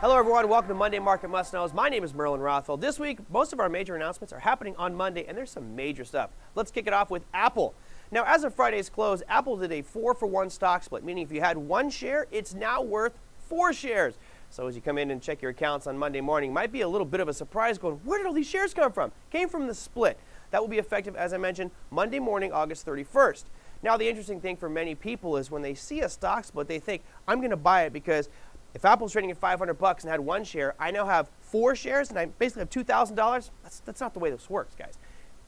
Hello everyone, welcome to Monday Market Must Knows. My name is Merlin Rothfeld. This week, most of our major announcements are happening on Monday, and there's some major stuff. Let's kick it off with Apple. Now, as of Friday's close, Apple did a 4-for-1 stock split, meaning if you had one share, it's now worth 4 shares. So as you come in and check your accounts on Monday morning, might be a little bit of a surprise going, where did all these shares come from? Came from the split. That will be effective, as I mentioned, Monday morning, August 31st. Now, the interesting thing for many people is when they see a stock split, they think, I'm going to buy it because if Apple's trading at $500 and had one share, I now have 4 shares and I basically have $2,000. That's not the way this works, guys.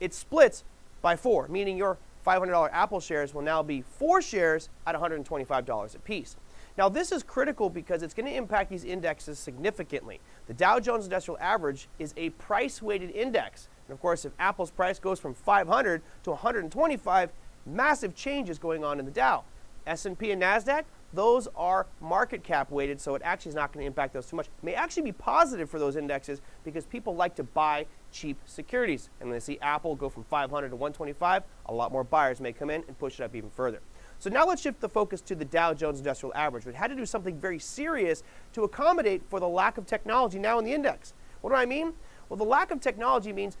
It splits by 4, meaning your $500 Apple shares will now be 4 shares at $125 a piece. Now, this is critical because it's going to impact these indexes significantly. The Dow Jones Industrial Average is a price-weighted index. And of course, if Apple's price goes from 500 to 125, massive changes going on in the Dow. S&P and NASDAQ, those are market cap weighted, so it actually is not going to impact those too much. It may actually be positive for those indexes because people like to buy cheap securities. And when they see Apple go from 500 to 125, a lot more buyers may come in and push it up even further. So now let's shift the focus to the Dow Jones Industrial Average, which had to do something very serious to accommodate for the lack of technology now in the index. What do I mean? Well, the lack of technology means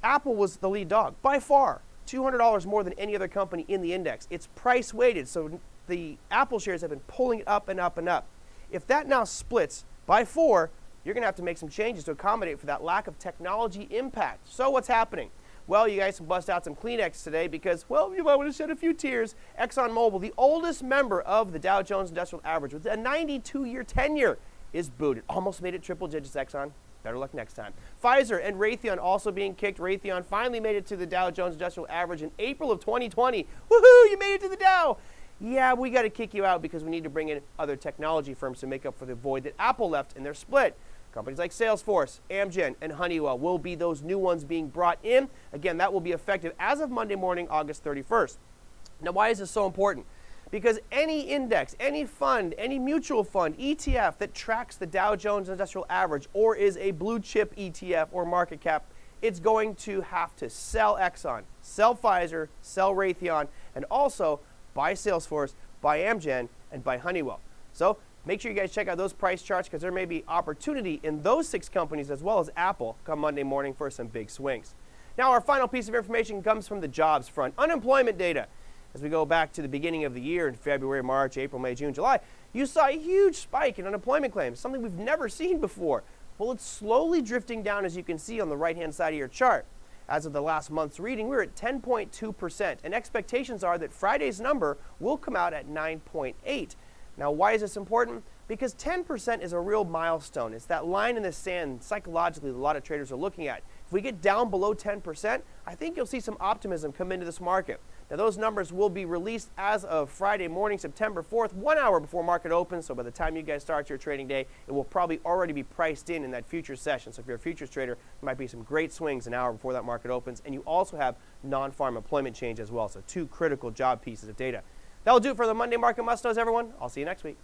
Apple was the lead dog by far, $200 more than any other company in the index. It's price weighted, so the Apple shares have been pulling it up and up and up. If that now splits by 4, you're going to have to make some changes to accommodate for that lack of technology impact. So what's happening? Well, you guys can bust out some Kleenex today because, well, you might want to shed a few tears. ExxonMobil, the oldest member of the Dow Jones Industrial Average with a 92-year tenure, is booted. Almost made it triple digits, Exxon. Better luck next time. Pfizer and Raytheon also being kicked. Raytheon finally made it to the Dow Jones Industrial Average in April of 2020. Woohoo, you made it to the Dow. Yeah, we got to kick you out because we need to bring in other technology firms to make up for the void that Apple left in their split. Companies like Salesforce, Amgen, and Honeywell will be those new ones being brought in. Again, that will be effective as of Monday morning, August 31st. Now, why is this so important? Because any index, any fund, any mutual fund, ETF that tracks the Dow Jones Industrial Average or is a blue chip ETF or market cap, it's going to have to sell Exxon, sell Pfizer, sell Raytheon, and also buy Salesforce, buy Amgen, and buy Honeywell. So make sure you guys check out those price charts because there may be opportunity in those 6 companies as well as Apple come Monday morning for some big swings. Now, our final piece of information comes from the jobs front. Unemployment data. As we go back to the beginning of the year in February, March, April, May, June, July, you saw a huge spike in unemployment claims, something we've never seen before. Well, it's slowly drifting down, as you can see on the right-hand side of your chart. As of the last month's reading, we're at 10.2%, and expectations are that Friday's number will come out at 9.8. Now, why is this important? Because 10% is a real milestone. It's that line in the sand psychologically that a lot of traders are looking at. If we get down below 10%, I think you'll see some optimism come into this market. Now, those numbers will be released as of Friday morning, September 4th, 1 hour before market opens. So by the time you guys start your trading day, it will probably already be priced in that futures session. So if you're a futures trader, there might be some great swings an hour before that market opens. And you also have non-farm employment change as well. So 2 critical job pieces of data. That'll do it for the Monday Market Must Knows, everyone. I'll see you next week.